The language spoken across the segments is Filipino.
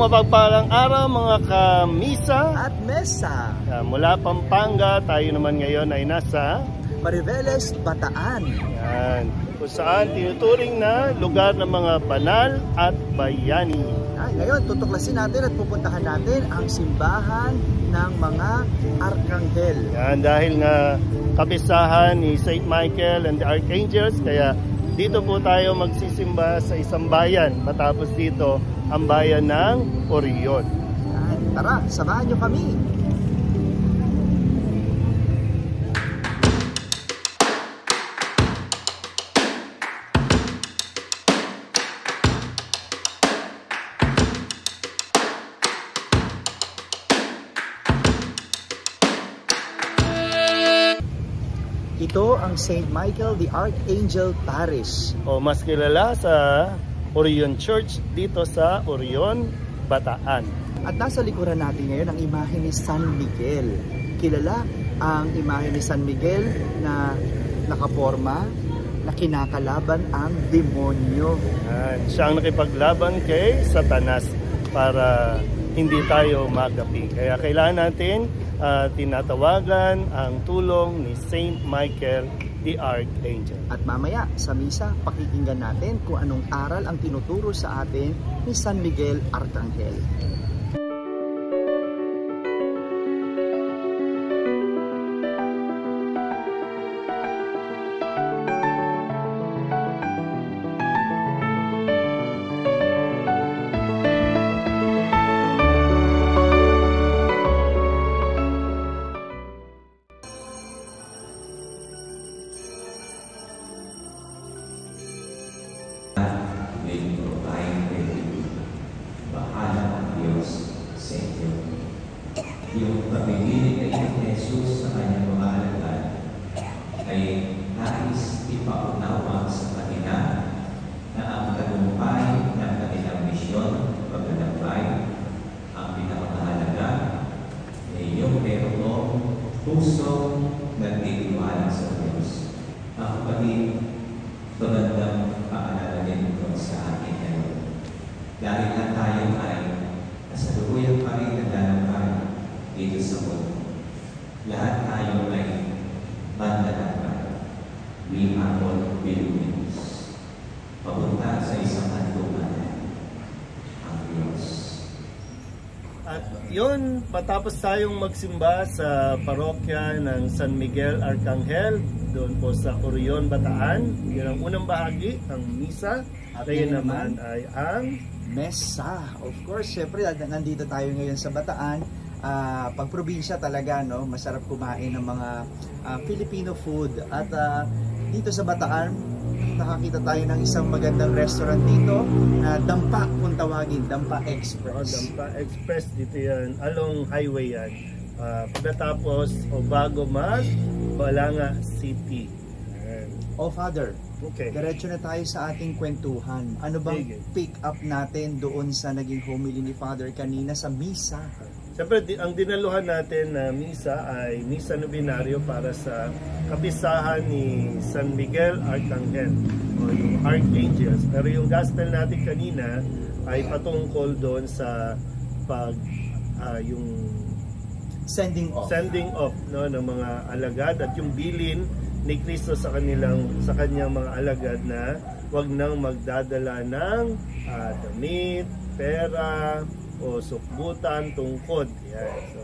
mapagpalang araw mga kamisa at mesa. Mula Pampanga, tayo naman ngayon ay nasa Mariveles, Bataan. Yan, kung saan tinuturing na lugar ng mga banal at bayani. Ngayon, tutuklasin natin at pupuntahan natin ang simbahan ng mga Arkanghel. Yan, dahil nga kapisahan ni Saint Michael and the Archangels, kaya dito po tayo magsisimba sa isang bayan. Matapos dito, ang bayan ng Orion. Tara, samahan nyo kami. Ito ang St. Michael the Archangel Parish. O mas kilala sa Orion Church dito sa Orion, Bataan. At nasa likuran natin ngayon ang imahe ni San Miguel. Kilala ang imahe ni San Miguel na nakaporma na kinakalaban ang demonyo. Siya ang nakipaglaban kay Satanas para hindi tayo magapi. Kaya kailangan natin tinatawagan ang tulong ni Saint Michael the Archangel. At mamaya sa misa, pakikinggan natin kung anong aral ang tinuturo sa atin ni San Miguel Arcangel. Yung pamimili kay Jesus sa kanyang mga alagad ay nais ipaunawa sa kanila na ang tagumpay ng kanilang misyon paglalakbay ang pinakamahalaga ay yung merong puso nagtitiwala sa Diyos. Ang kapatid, magandang paalala din ito sa atin ngayon. Dahil na tayo ay kasalukuyang pa rin naglalakbay dito sa mundo. Lahat tayo ay manlalakbay. We are all pilgrims. Papunta sa isang kanlungan ang Diyos. At yun, matapos tayong magsimba sa parokya ng San Miguel Arcangel, doon po sa Orion, Bataan. Yun ang unang bahagi, ang misa. At yun naman ay ang mesa. Of course, syempre, nandito tayo ngayon sa Bataan. Pag probinsya talaga, no, masarap kumain ng mga Filipino food. At dito sa Bataan, nakakita tayo ng isang magandang restaurant dito na Dampa kung tawagin, Dampa Express. Dampa Express, dito yan, along highway yan. Pagkatapos o bago Balanga City. Father, okay, diretso na tayo sa ating kwentuhan. Ano bang pick up natin doon sa naging homily ni Father kanina sa misa? Siyempre, ang dinaluhan natin na misa ay misa novenaryo para sa kapisahan ni San Miguel Arcangel o yung Archangels. Pero yung gospel natin kanina ay patungkol doon sa yung sending off no, ng mga alagad at yung bilin ni Kristo sa kanyang mga alagad na wag nang magdadala ng damit, pera, o sukbutan, tungkod. Yan. So,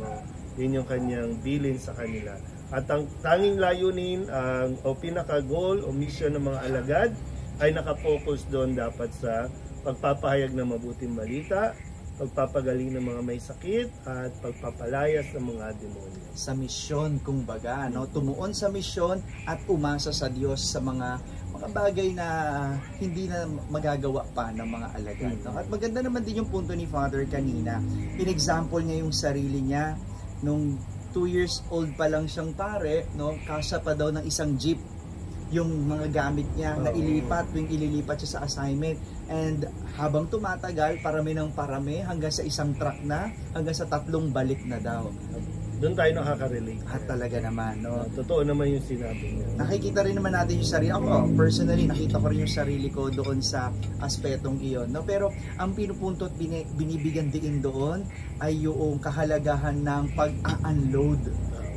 yun yung kanyang bilin sa kanila. At ang tanging layunin o pinaka-goal o mission ng mga alagad ay nakapokus doon dapat sa pagpapahayag ng mabuting balita, pagpapagaling ng mga may sakit, at pagpapalayas ng mga demonyo. Sa misyon, kumbaga, no? Tumuon sa misyon at umasa sa Diyos sa mga bagay na hindi na magagawa pa ng mga alagad. No? At maganda naman din yung punto ni Father kanina. In-example niya yung sarili niya nung 2 years old pa lang siyang pare, no? Kasya pa daw ng isang jeep yung mga gamit niya na ililipat siya sa assignment. And habang tumatagal, parami ng parami hanggang sa isang truck na, hanggang sa 3 balik na daw. doon tayo nakaka-relate. At talaga naman, no? Totoo naman yung sinabi niya. Nakikita rin naman natin yung sarili. Ako, personally, nakita ko rin yung sarili ko doon sa aspetong iyon, no? Pero ang pinupunto at binibigyan din doon ay yung kahalagahan ng pag-unload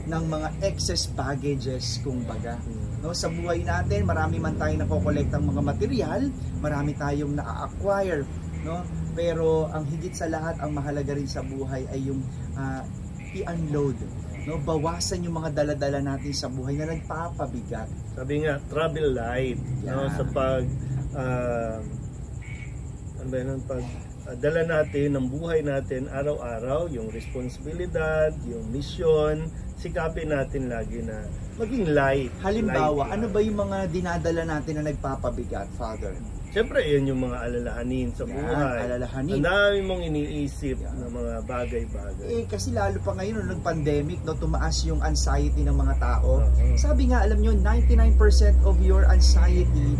ng mga excess baggages, kumbaga. No, sa buhay natin, marami man tayong nakokolektang mga material, marami tayong na-acquire, no? Pero ang higit sa lahat, ang mahalaga rin sa buhay ay yung i-unload, no? Bawasan yung mga dala-dala natin sa buhay na nagpapabigat. Sabi nga, travel light, no? Sa pag dala natin ng buhay natin araw-araw, yung responsibilidad, yung mission, sikapin natin lagi na maging light. Halimbawa, light ano ba yung mga dinadala natin na nagpapabigat, Father? Siyempre, yan yung mga alalahanin sa buhay. Alalahanin. Ang dami mong iniisip na mga bagay-bagay. Kasi lalo pa ngayon, nung pandemic, no, tumaas yung anxiety ng mga tao. Sabi nga, alam nyo, 99% of your anxiety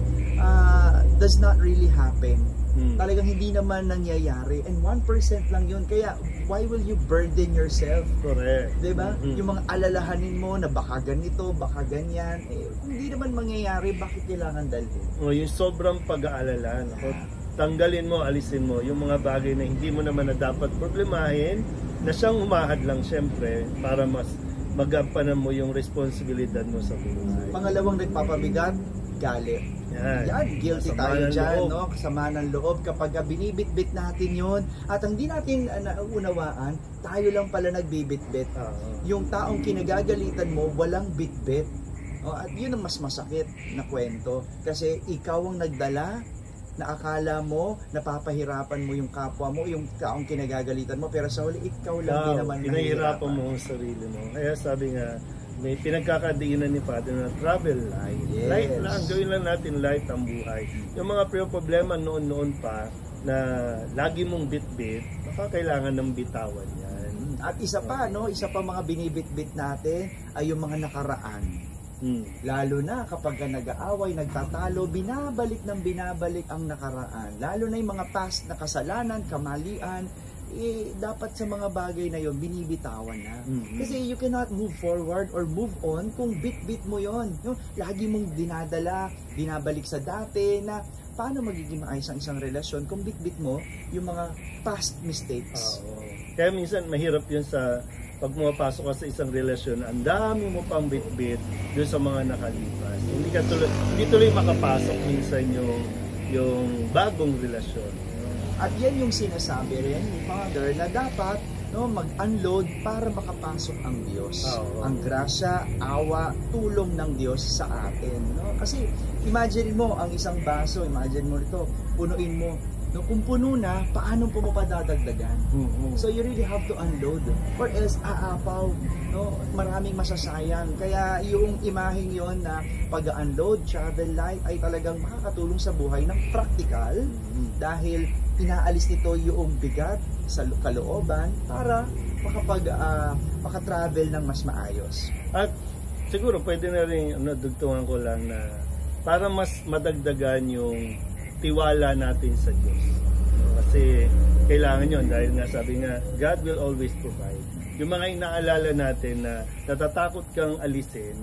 does not really happen. Talagang hindi naman nangyayari, and 1% lang yun. Kaya why will you burden yourself? Correct. Diba? Yung mga alalahanin mo na baka ganito, baka ganyan, hindi naman mangyayari, bakit kailangan dalhin? Yung sobrang pag-aalala, tanggalin mo, alisin mo yung mga bagay na hindi mo naman na dapat problemahin, na siyang humahad lang syempre para mas magampanan mo yung responsibilidad mo sa buhay. Pangalawang nagpapabigat, galit. Yan, guilty tayo dyan, no? Kasama ng loob kapag binibit-bit natin yon at hindi natin naunawaan, tayo lang pala nagbibit-bit. Yung taong kinagagalitan mo, walang bit-bit. At yun ang mas masakit na kwento. Kasi ikaw ang nagdala na akala mo, napapahirapan mo yung kapwa mo, yung taong kinagagalitan mo, pero sa huli, ikaw lang din naman pinahirapan mo ang sarili mo. Kaya sabi nga, may pinagkakadiinan ni Father na travel light. Yes. Light lang, gawin lang natin light ang buhay. Yung mga problema noon-noon pa na lagi mong bit-bit, baka kailangan ng bitawan yan. At isa pa, no, isa pa mga binibit-bit natin ay yung mga nakaraan. Lalo na kapag nag-aaway, nagtatalo, binabalik ang nakaraan. Lalo na yung mga past na kasalanan, kamalian, dapat sa mga bagay na yon binibitawan na. Kasi you cannot move forward or move on kung bit-bit mo yon. No? Lagi mong dinadala, binabalik sa dati na paano magiging maayos ang isang relasyon kung bit-bit mo yung mga past mistakes. Kaya minsan mahirap yun sa pag pumapasok ka sa isang relasyon, ang dami mo pang bit-bit doon sa mga nakalipas. Hindi tuloy makapasok minsan yung bagong relasyon. At yan yung sinasabi rin ni Father na dapat, no, mag-unload para makapasok ang Diyos. Ang grasya, awa, tulong ng Diyos sa atin. No? Kasi imagine mo ang isang baso, imagine mo ito, punuin mo. No, kung puno na, paano mo padadagdagan? So you really have to unload. Or else, aapaw. No? Maraming masasayang. Kaya yung imaheng yon na pag-unload, travel light, ay talagang makakatulong sa buhay ng practical dahil inaalis nito yung bigat sa kalooban para makatravel ng mas maayos. At siguro pwede na rin dugtungan ko lang na para mas madagdagan yung tiwala natin sa Diyos. Kasi kailangan yun dahil nga sabi nga, God will always provide. Yung mga inaalala natin na natatakot kang alisin,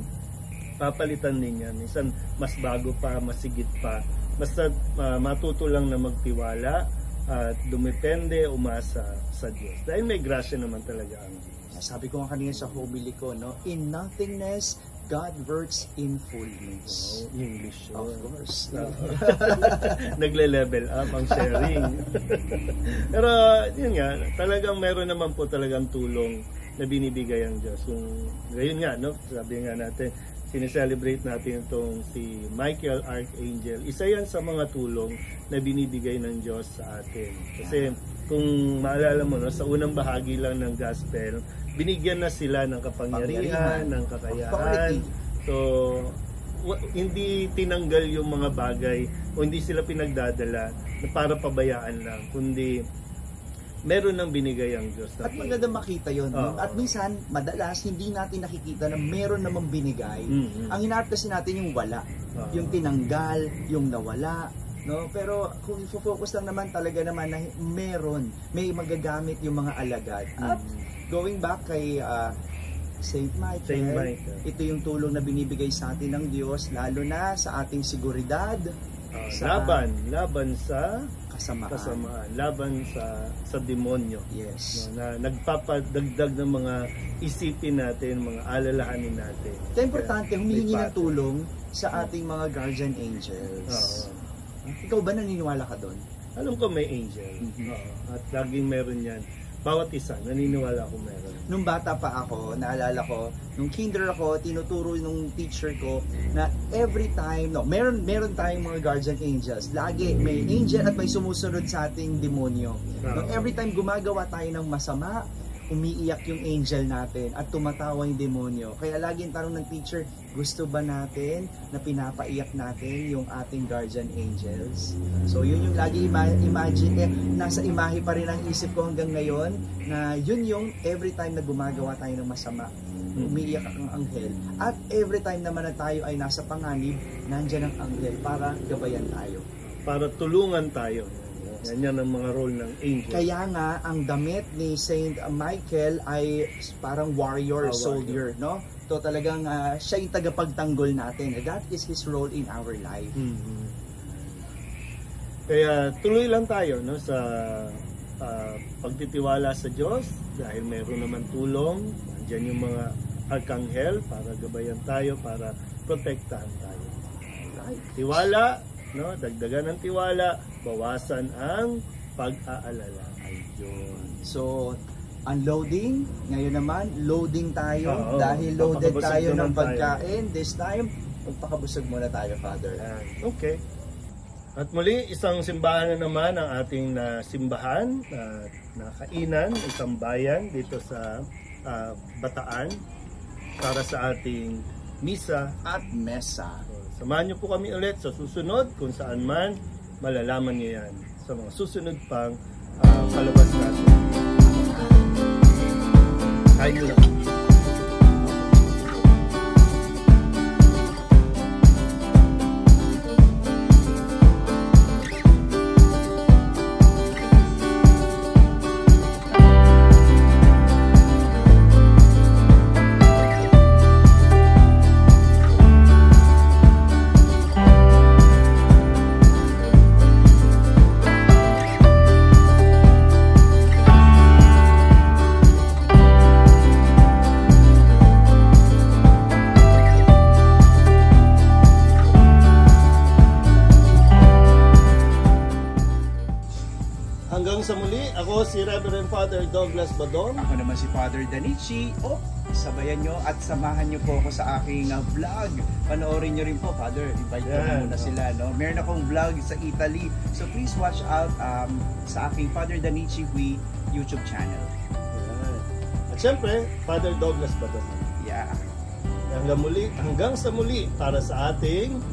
papalitan din yan. Minsan mas bago pa, masigit pa. Basta matuto lang na magtiwala at dumepende, umasa sa Diyos. Dahil may grasya naman talaga ang Diyos. Sabi ko nga kanina sa homily ko, no? In nothingness, God works in fullness. English yun. Of course. Nagle-level up ang sharing. Pero yun nga, talagang meron naman po talagang tulong na binibigay ang Diyos. Kung gayon nga, no? Sabi nga natin, sineselebrate natin itong si Michael Archangel. Isa yan sa mga tulong na binibigay ng Diyos sa atin. Kasi kung maalala mo, no, sa unang bahagi lang ng gospel, binigyan na sila ng kapangyarihan, ng kakayahan. So, hindi tinanggal yung mga bagay o hindi sila pinagdadala na para pabayaan lang, kundi meron nang binigay ang Diyos. At maganda makita yun. No? At minsan, madalas, hindi natin nakikita na meron namang binigay. Ang hinahanap kasi natin yung wala. Yung tinanggal, yung nawala. No? Pero kung i-focus lang naman talaga naman na may magagamit yung mga alagad. At going back kay Saint Michael. Saint Michael. Ito yung tulong na binibigay sa atin ng Diyos, lalo na sa ating seguridad, sa laban sa kasamaan. laban sa demonyo. Yes. Na nagpapadagdag ng mga isipin natin, mga alalahanin natin. Kaya importante, humihingi ng may tulong sa ating mga guardian angels. Ikaw ba naniniwala ka doon? Alam ko may angel. At laging meron yan. Bawat isa, naniniwala ako meron. Nung bata pa ako, naalala ko, nung kinder ako, tinuturo nung teacher ko na every time, meron tayong mga guardian angels. Lagi may angel at may sumusunod sa ating demonyo. No, every time gumagawa tayo ng masama, umiiyak yung angel natin at tumatawa yung demonyo. Kaya laging tanong ng teacher, gusto ba natin na pinapaiyak natin yung ating guardian angels? So yun yung lagi imagine, nasa imahe pa rin ang isip ko hanggang ngayon, na yun yung every time na gumagawa tayo ng masama, umiiyak ang anghel. At every time naman na tayo ay nasa panganib, nandyan ang anghel para gabayan tayo. Para tulungan tayo. Yan ang mga role ng angel. Kaya nga, ang damit ni Saint Michael ay parang warrior, soldier, no? So talagang siya yung tagapagtanggol natin. That is his role in our life. Kaya tuloy lang tayo, no, sa pagtitiwala sa Diyos dahil mayroon naman tulong. Nandiyan yung mga arkanghel para gabayan tayo, para protektahan tayo. Tiwala, no, dagdagan ng tiwala, bawasan ang pag-aalala. Ayun. So, unloading, ngayon naman, loading tayo. Oo, dahil loaded papakabusog tayo ng naman pagkain. This time, magpakabusog muna tayo, Father. Okay. At muli, isang simbahan na naman ang ating simbahan, na kainan, isang bayan dito sa Bataan para sa ating misa at mesa. Samahan niyo po kami ulit sa susunod, kung saan man malalaman niyo yan sa mga susunod pang palabas natin. Kain nyo lang. Hanggang sa muli, ako si Reverend Father Douglas Badong. Ako naman si Father Danichi. Sabayan nyo at samahan nyo po ako sa aking vlog. Panoorin nyo rin po, Father. Invite ko muna sila. No? Meron akong vlog sa Italy. So please watch out sa aking Father Danichi YouTube channel. At syempre, Father Douglas Badong. Yeah. Hanggang sa muli para sa ating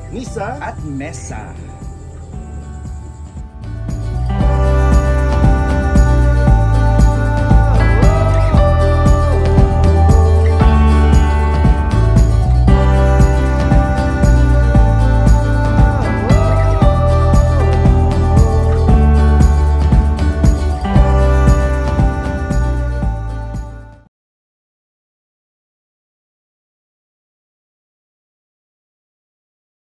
misa at mesa.